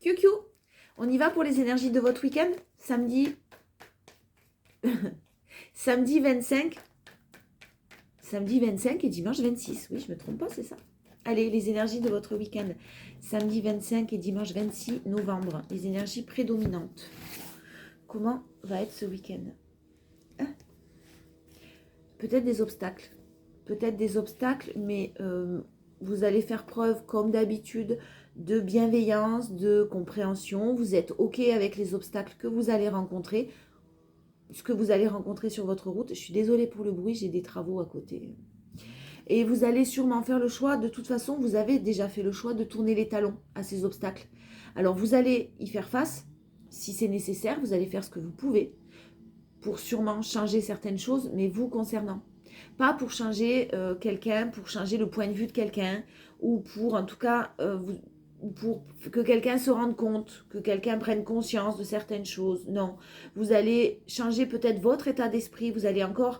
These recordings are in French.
QQ. On y va pour les énergies de votre week-end. Samedi... Samedi 25. Samedi 25 et dimanche 26. Oui, je ne me trompe pas, c'est ça. Allez, les énergies de votre week-end. Samedi 25 et dimanche 26 novembre. Les énergies prédominantes. Comment va être ce week-end? Peut-être des obstacles. Peut-être des obstacles, mais vous allez faire preuve, comme d'habitude, de bienveillance, de compréhension. Vous êtes OK avec les obstacles que vous allez rencontrer. Ce que vous allez rencontrer sur votre route. Je suis désolée pour le bruit, j'ai des travaux à côté. Et vous allez sûrement faire le choix, de toute façon, vous avez déjà fait le choix de tourner les talons à ces obstacles. Alors vous allez y faire face, si c'est nécessaire, vous allez faire ce que vous pouvez pour sûrement changer certaines choses, mais vous concernant. Pas pour changer quelqu'un, pour changer le point de vue de quelqu'un, ou pour en tout cas, pour que quelqu'un se rende compte, que quelqu'un prenne conscience de certaines choses. Non, vous allez changer peut-être votre état d'esprit, vous allez encore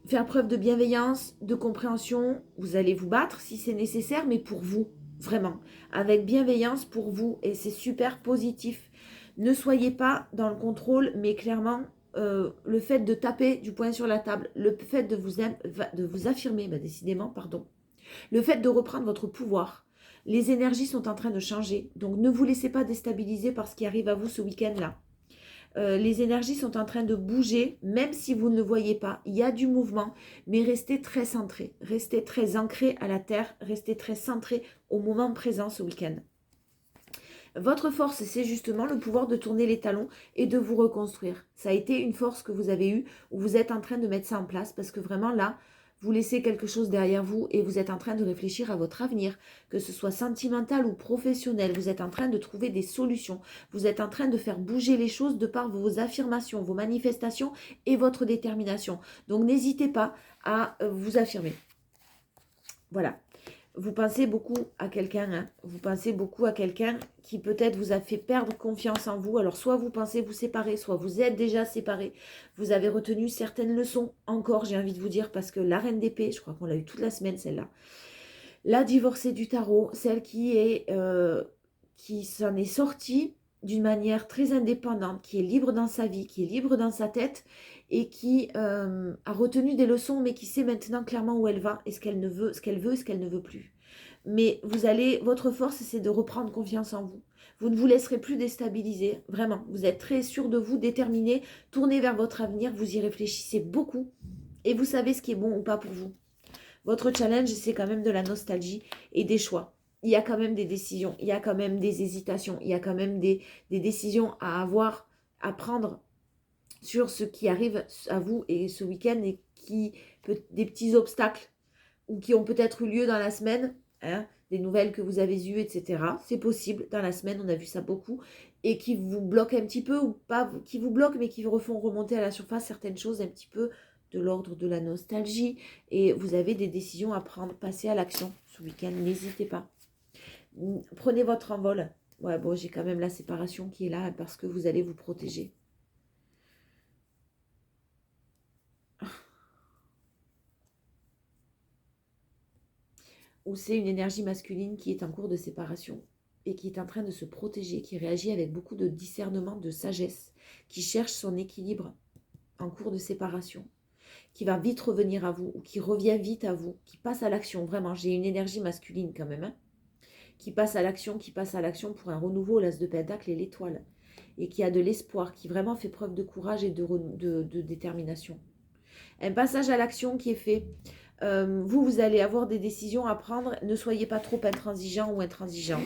faire preuve de bienveillance, de compréhension, vous allez vous battre si c'est nécessaire, mais pour vous, vraiment, avec bienveillance pour vous, et c'est super positif. Ne soyez pas dans le contrôle, mais clairement, le fait de taper du poing sur la table, le fait de vous affirmer, décidément, pardon, le fait de reprendre votre pouvoir, les énergies sont en train de changer, donc ne vous laissez pas déstabiliser par ce qui arrive à vous ce week-end-là. Les énergies sont en train de bouger, même si vous ne le voyez pas. Il y a du mouvement, mais restez très centré, restez très ancré à la terre, restez très centré au moment présent ce week-end. Votre force, c'est justement le pouvoir de tourner les talons et de vous reconstruire. Ça a été une force que vous avez eue, où vous êtes en train de mettre ça en place, parce que vraiment là, vous laissez quelque chose derrière vous et vous êtes en train de réfléchir à votre avenir, que ce soit sentimental ou professionnel. Vous êtes en train de trouver des solutions. Vous êtes en train de faire bouger les choses de par vos affirmations, vos manifestations et votre détermination. Donc n'hésitez pas à vous affirmer. Voilà. Vous pensez beaucoup à quelqu'un, hein. Vous pensez beaucoup à quelqu'un qui peut-être vous a fait perdre confiance en vous. Alors soit vous pensez vous séparer, soit vous êtes déjà séparés. Vous avez retenu certaines leçons encore, j'ai envie de vous dire, parce que la reine d'épée, je crois qu'on l'a eu toute la semaine celle-là. La divorcée du tarot, celle qui s'en est sortie d'une manière très indépendante, qui est libre dans sa vie, qui est libre dans sa tête et qui a retenu des leçons, mais qui sait maintenant clairement où elle va et ce qu'elle veut et ce qu'elle ne veut plus. Mais votre force, c'est de reprendre confiance en vous. Vous ne vous laisserez plus déstabiliser, vraiment. Vous êtes très sûr de vous, déterminé, tournez vers votre avenir, vous y réfléchissez beaucoup et vous savez ce qui est bon ou pas pour vous. Votre challenge, c'est quand même de la nostalgie et des choix. Il y a quand même des décisions, il y a quand même des hésitations, il y a quand même des décisions à avoir, à prendre sur ce qui arrive à vous et ce week-end et des petits obstacles ou qui ont peut-être eu lieu dans la semaine, hein, des nouvelles que vous avez eues, etc. C'est possible, dans la semaine, on a vu ça beaucoup, et qui vous bloquent un petit peu, ou pas, qui vous bloquent, mais qui refont remonter à la surface certaines choses un petit peu de l'ordre de la nostalgie, et vous avez des décisions à prendre, passez à l'action ce week-end, n'hésitez pas. Prenez votre envol. Ouais, bon, j'ai quand même la séparation qui est là, parce que vous allez vous protéger. Ou c'est une énergie masculine qui est en cours de séparation et qui est en train de se protéger, qui réagit avec beaucoup de discernement, de sagesse, qui cherche son équilibre en cours de séparation, qui va vite revenir à vous ou qui revient vite à vous, qui passe à l'action. Vraiment, j'ai une énergie masculine quand même, hein, qui passe à l'action pour un renouveau, l'as de pentacle et l'étoile, et qui a de l'espoir, qui vraiment fait preuve de courage et de détermination. Un passage à l'action qui est fait. Vous allez avoir des décisions à prendre. Ne soyez pas trop intransigeant ou intransigeante.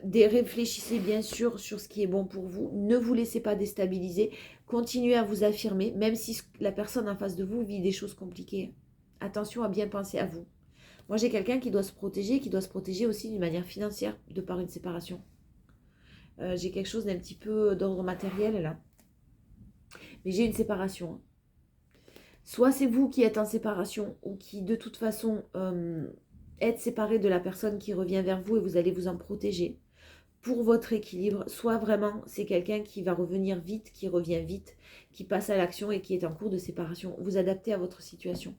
Réfléchissez bien sûr sur ce qui est bon pour vous. Ne vous laissez pas déstabiliser. Continuez à vous affirmer, même si la personne en face de vous vit des choses compliquées. Attention à bien penser à vous. Moi, j'ai quelqu'un qui doit se protéger aussi d'une manière financière, de par une séparation. J'ai quelque chose d'un petit peu d'ordre matériel, là. Mais j'ai une séparation. Soit c'est vous qui êtes en séparation ou qui, de toute façon, êtes séparé de la personne qui revient vers vous et vous allez vous en protéger pour votre équilibre. Soit vraiment, c'est quelqu'un qui va revenir vite, qui revient vite, qui passe à l'action et qui est en cours de séparation. Vous adaptez à votre situation.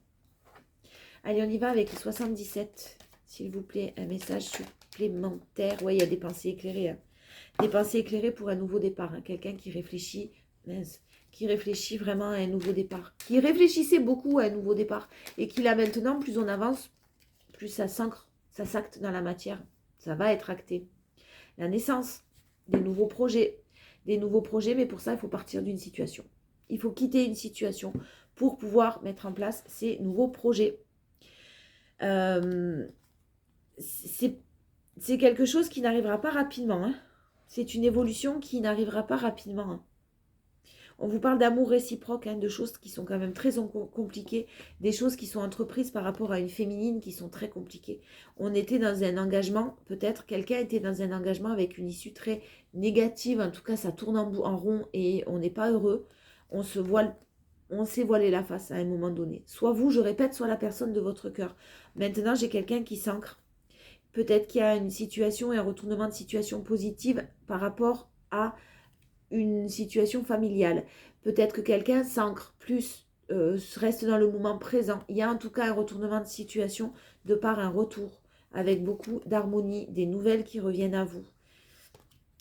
Allez, on y va avec les 77. S'il vous plaît, un message supplémentaire. Ouais, il y a des pensées éclairées. Hein. Des pensées éclairées pour un nouveau départ. Hein. Quelqu'un qui réfléchit, mince, qui réfléchit vraiment à un nouveau départ. Qui réfléchissait beaucoup à un nouveau départ. Et qui là maintenant, plus on avance, plus ça s'ancre, ça s'acte dans la matière. Ça va être acté. La naissance, des nouveaux projets. Des nouveaux projets, mais pour ça, il faut partir d'une situation. Il faut quitter une situation pour pouvoir mettre en place ces nouveaux projets. C'est quelque chose qui n'arrivera pas rapidement. Hein. C'est une évolution qui n'arrivera pas rapidement. Hein. On vous parle d'amour réciproque, hein, de choses qui sont quand même très compliquées, des choses qui sont entreprises par rapport à une féminine qui sont très compliquées. On était dans un engagement, peut-être quelqu'un était dans un engagement avec une issue très négative, en tout cas ça tourne en rond et on n'est pas heureux. On s'est voilé la face à un moment donné. Soit vous, je répète, soit la personne de votre cœur. Maintenant, j'ai quelqu'un qui s'ancre. Peut-être qu'il y a une situation et un retournement de situation positive par rapport à une situation familiale. Peut-être que quelqu'un s'ancre plus, reste dans le moment présent. Il y a en tout cas un retournement de situation de par un retour avec beaucoup d'harmonie, des nouvelles qui reviennent à vous.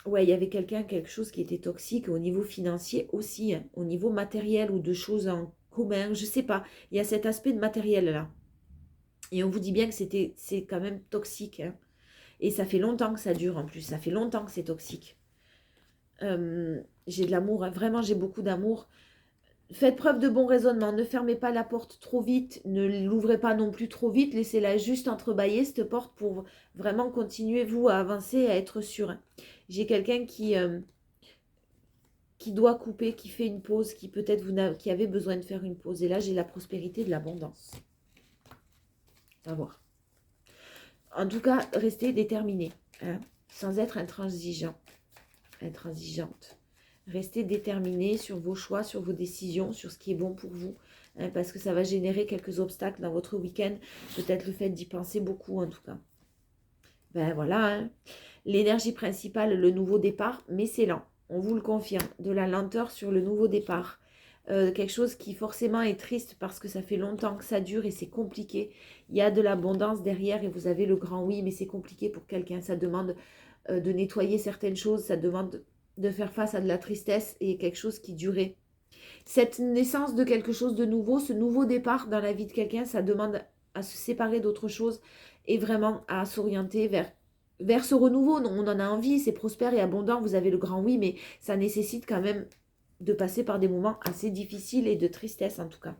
Ouais, il y avait quelque chose qui était toxique au niveau financier aussi, hein, au niveau matériel ou de choses en commun, je sais pas. Il y a cet aspect de matériel là. Et on vous dit bien que c'est quand même toxique. Hein. Et ça fait longtemps que ça dure en plus. Ça fait longtemps que c'est toxique. J'ai de l'amour. Hein. Vraiment, j'ai beaucoup d'amour. Faites preuve de bon raisonnement. Ne fermez pas la porte trop vite. Ne l'ouvrez pas non plus trop vite. Laissez-la juste entrebâiller, cette porte, pour vraiment continuer, vous, à avancer, à être sûr. Hein. J'ai quelqu'un qui doit couper, qui fait une pause, qui peut-être qui avait besoin de faire une pause. Et là, j'ai la prospérité de l'abondance. À voir. En tout cas, restez déterminé, hein, sans être intransigeant, intransigeante. Restez déterminé sur vos choix, sur vos décisions, sur ce qui est bon pour vous, hein, parce que ça va générer quelques obstacles dans votre week-end. Peut-être le fait d'y penser beaucoup, en tout cas. Ben voilà, hein. L'énergie principale, le nouveau départ, mais c'est lent. On vous le confirme, de la lenteur sur le nouveau départ. Quelque chose qui forcément est triste parce que ça fait longtemps que ça dure et c'est compliqué. Il y a de l'abondance derrière et vous avez le grand oui, mais c'est compliqué pour quelqu'un. Ça demande de nettoyer certaines choses, ça demande de faire face à de la tristesse et quelque chose qui durait. Cette naissance de quelque chose de nouveau, ce nouveau départ dans la vie de quelqu'un, ça demande à se séparer d'autre chose et vraiment à s'orienter vers ce renouveau. On en a envie, c'est prospère et abondant, vous avez le grand oui, mais ça nécessite quand même de passer par des moments assez difficiles et de tristesse en tout cas.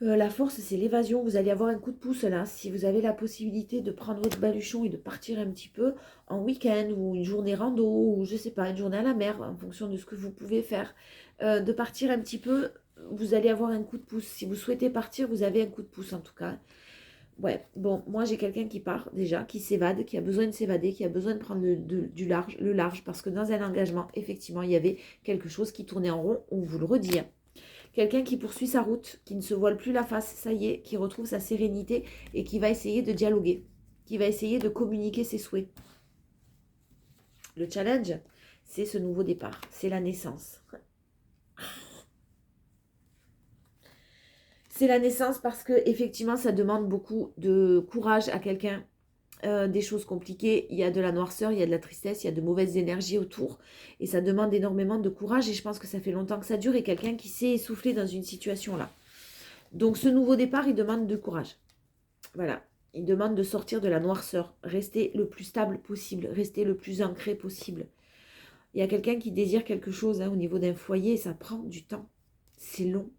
La force, c'est l'évasion. Vous allez avoir un coup de pouce là. Si vous avez la possibilité de prendre votre baluchon et de partir un petit peu en week-end ou une journée rando ou je sais pas, une journée à la mer en fonction de ce que vous pouvez faire, de partir un petit peu, vous allez avoir un coup de pouce. Si vous souhaitez partir, vous avez un coup de pouce en tout cas. Ouais, bon, moi j'ai quelqu'un qui part déjà, qui s'évade, qui a besoin de s'évader, qui a besoin de prendre le large, parce que dans un engagement, effectivement, il y avait quelque chose qui tournait en rond, on vous le redit. Hein. Quelqu'un qui poursuit sa route, qui ne se voile plus la face, ça y est, qui retrouve sa sérénité et qui va essayer de dialoguer, qui va essayer de communiquer ses souhaits. Le challenge, c'est ce nouveau départ, c'est la naissance. C'est la naissance parce que effectivement, ça demande beaucoup de courage à quelqu'un. Des choses compliquées, il y a de la noirceur, il y a de la tristesse, il y a de mauvaises énergies autour et ça demande énormément de courage et je pense que ça fait longtemps que ça dure et quelqu'un qui s'est essoufflé dans une situation là. Donc ce nouveau départ, il demande de courage. Voilà, il demande de sortir de la noirceur, rester le plus stable possible, rester le plus ancré possible. Il y a quelqu'un qui désire quelque chose hein, au niveau d'un foyer et ça prend du temps. C'est long.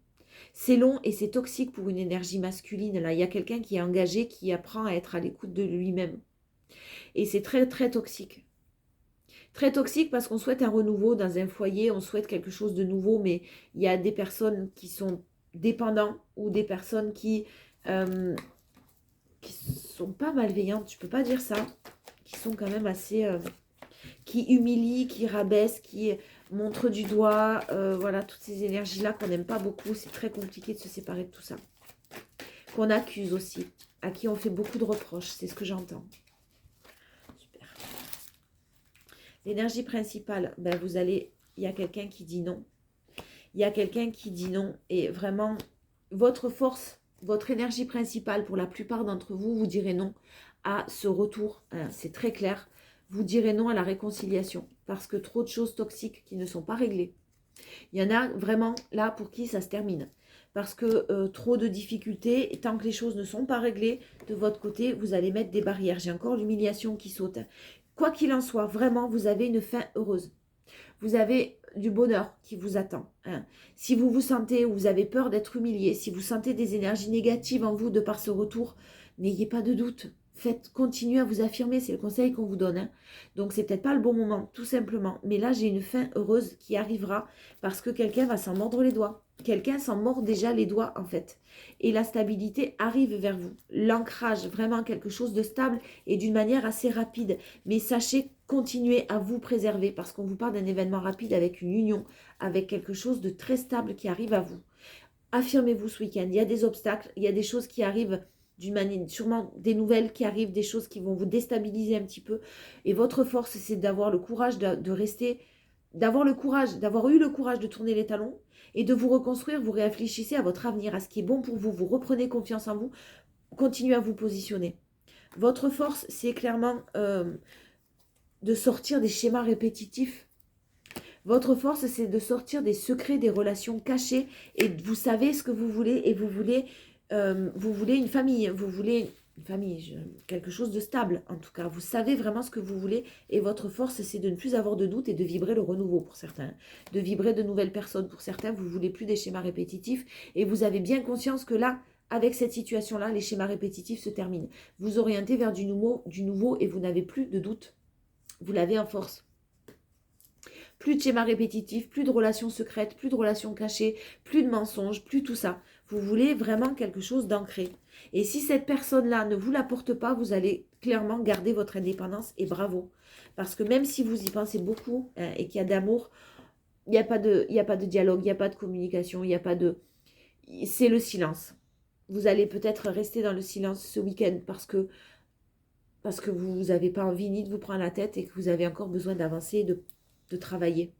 C'est long et c'est toxique pour une énergie masculine. Là, il y a quelqu'un qui est engagé, qui apprend à être à l'écoute de lui-même. Et c'est très, très toxique. Très toxique parce qu'on souhaite un renouveau dans un foyer, on souhaite quelque chose de nouveau, mais il y a des personnes qui sont dépendants ou des personnes qui sont pas malveillantes, je peux pas dire ça, qui sont quand même assez... qui humilient, qui rabaissent, qui montrent du doigt, voilà, toutes ces énergies-là qu'on n'aime pas beaucoup, c'est très compliqué de se séparer de tout ça. Qu'on accuse aussi, à qui on fait beaucoup de reproches, c'est ce que j'entends. Super. L'énergie principale, ben il y a quelqu'un qui dit non. Il y a quelqu'un qui dit non et vraiment, votre force, votre énergie principale, pour la plupart d'entre vous, vous direz non à ce retour. Hein, c'est très clair. vous direz non à la réconciliation parce que trop de choses toxiques qui ne sont pas réglées. Il y en a vraiment là pour qui ça se termine. Parce que trop de difficultés, et tant que les choses ne sont pas réglées, de votre côté, vous allez mettre des barrières. J'ai encore l'humiliation qui saute. Quoi qu'il en soit, vraiment, vous avez une fin heureuse. Vous avez du bonheur qui vous attend. Hein. Si vous vous sentez ou vous avez peur d'être humilié, si vous sentez des énergies négatives en vous de par ce retour, n'ayez pas de doute. Continuez à vous affirmer, c'est le conseil qu'on vous donne. Hein. Donc c'est peut-être pas le bon moment, tout simplement. Mais là, j'ai une fin heureuse qui arrivera parce que quelqu'un va s'en mordre les doigts. Quelqu'un s'en mord déjà les doigts, en fait. Et la stabilité arrive vers vous. L'ancrage, vraiment quelque chose de stable et d'une manière assez rapide. Mais sachez, continuez à vous préserver parce qu'on vous parle d'un événement rapide avec une union, avec quelque chose de très stable qui arrive à vous. Affirmez-vous ce week-end. Il y a des obstacles, il y a des choses qui arrivent d'une manière, sûrement des nouvelles qui arrivent, des choses qui vont vous déstabiliser un petit peu. Et votre force, c'est d'avoir le courage de rester, d'avoir eu le courage de tourner les talons et de vous reconstruire. Vous réfléchissez à votre avenir, à ce qui est bon pour vous. Vous reprenez confiance en vous. Continuez à vous positionner. Votre force, c'est clairement de sortir des schémas répétitifs. Votre force, c'est de sortir des secrets, des relations cachées. Et vous savez ce que vous voulez et vous voulez une famille, vous voulez une famille, quelque chose de stable en tout cas. Vous savez vraiment ce que vous voulez et votre force, c'est de ne plus avoir de doute et de vibrer le renouveau pour certains, de vibrer de nouvelles personnes pour certains. Vous ne voulez plus des schémas répétitifs et vous avez bien conscience que là, avec cette situation-là, les schémas répétitifs se terminent. Vous orientez vers du nouveau et vous n'avez plus de doute. Vous l'avez en force. Plus de schémas répétitifs, plus de relations secrètes, plus de relations cachées, plus de mensonges, plus tout ça. Vous voulez vraiment quelque chose d'ancré. Et si cette personne-là ne vous l'apporte pas, vous allez clairement garder votre indépendance et bravo. Parce que même si vous y pensez beaucoup hein, et qu'il y a d'amour, il n'y a pas de dialogue, il n'y a pas de communication, il n'y a pas de... C'est le silence. Vous allez peut-être rester dans le silence ce week-end parce que vous n'avez pas envie ni de vous prendre la tête et que vous avez encore besoin d'avancer et de travailler.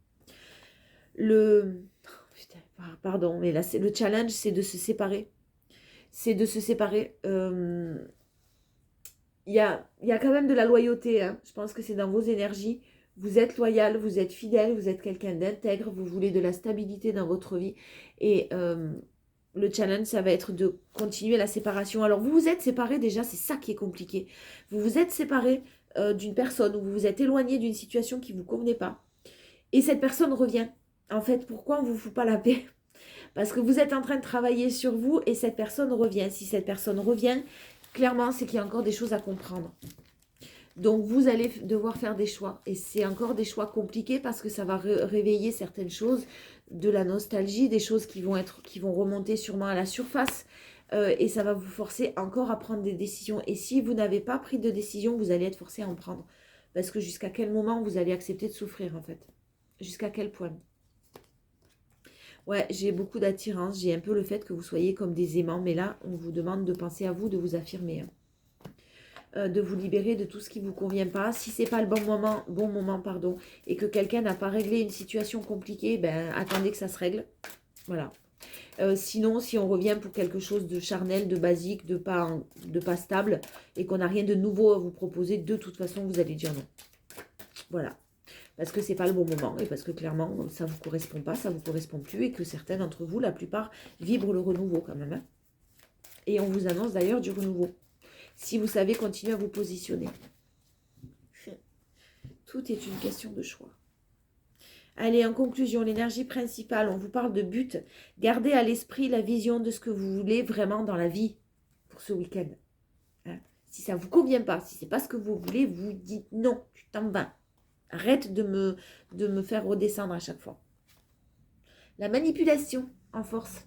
Pardon, mais là, le challenge, c'est de se séparer. C'est de se séparer. Il y a quand même de la loyauté. Hein. Je pense que c'est dans vos énergies. Vous êtes loyal, vous êtes fidèle, vous êtes quelqu'un d'intègre, vous voulez de la stabilité dans votre vie. Et le challenge, ça va être de continuer la séparation. Alors, vous vous êtes séparés déjà, c'est ça qui est compliqué. Vous vous êtes séparés d'une personne ou vous vous êtes éloigné d'une situation qui ne vous convenait pas. Et cette personne revient. En fait, pourquoi on ne vous fout pas la paix? Parce que vous êtes en train de travailler sur vous et cette personne revient. Si cette personne revient, clairement, c'est qu'il y a encore des choses à comprendre. Donc, vous allez devoir faire des choix. Et c'est encore des choix compliqués parce que ça va réveiller certaines choses, de la nostalgie, des choses qui vont remonter sûrement à la surface. Et ça va vous forcer encore à prendre des décisions. Et si vous n'avez pas pris de décision, vous allez être forcé à en prendre. Parce que jusqu'à quel moment vous allez accepter de souffrir, en fait? Jusqu'à quel point? Ouais, j'ai beaucoup d'attirance. J'ai un peu le fait que vous soyez comme des aimants. Mais là, on vous demande de penser à vous, de vous affirmer. Hein. De vous libérer de tout ce qui ne vous convient pas. Si ce n'est pas le bon moment, et que quelqu'un n'a pas réglé une situation compliquée, ben, attendez que ça se règle. Voilà. Sinon, si on revient pour quelque chose de charnel, de basique, de pas stable, et qu'on n'a rien de nouveau à vous proposer, de toute façon, vous allez dire non. Voilà. Parce que c'est pas le bon moment et parce que clairement, ça ne vous correspond pas, ça ne vous correspond plus et que certains d'entre vous, la plupart, vibrent le renouveau quand même. Hein. Et on vous annonce d'ailleurs du renouveau. Si vous savez continuer à vous positionner. Tout est une question de choix. Allez, en conclusion, l'énergie principale, on vous parle de but. Gardez à l'esprit la vision de ce que vous voulez vraiment dans la vie pour ce week-end. Hein. Si ça ne vous convient pas, si ce n'est pas ce que vous voulez, vous dites non, tu t'en vas. Arrête de me faire redescendre à chaque fois. La manipulation en force.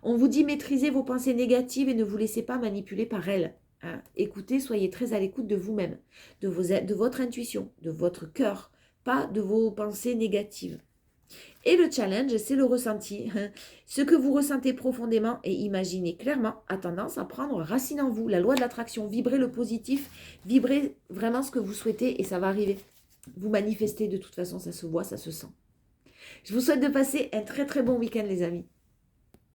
On vous dit maîtrisez vos pensées négatives et ne vous laissez pas manipuler par elles. Hein. Écoutez, soyez très à l'écoute de vous-même, de votre intuition, de votre cœur, pas de vos pensées négatives. Et le challenge, c'est le ressenti. Ce que vous ressentez profondément et imaginez clairement a tendance à prendre racine en vous. La loi de l'attraction, vibrez le positif, vibrez vraiment ce que vous souhaitez et ça va arriver. Vous manifestez de toute façon, ça se voit, ça se sent. Je vous souhaite de passer un très très bon week-end les amis.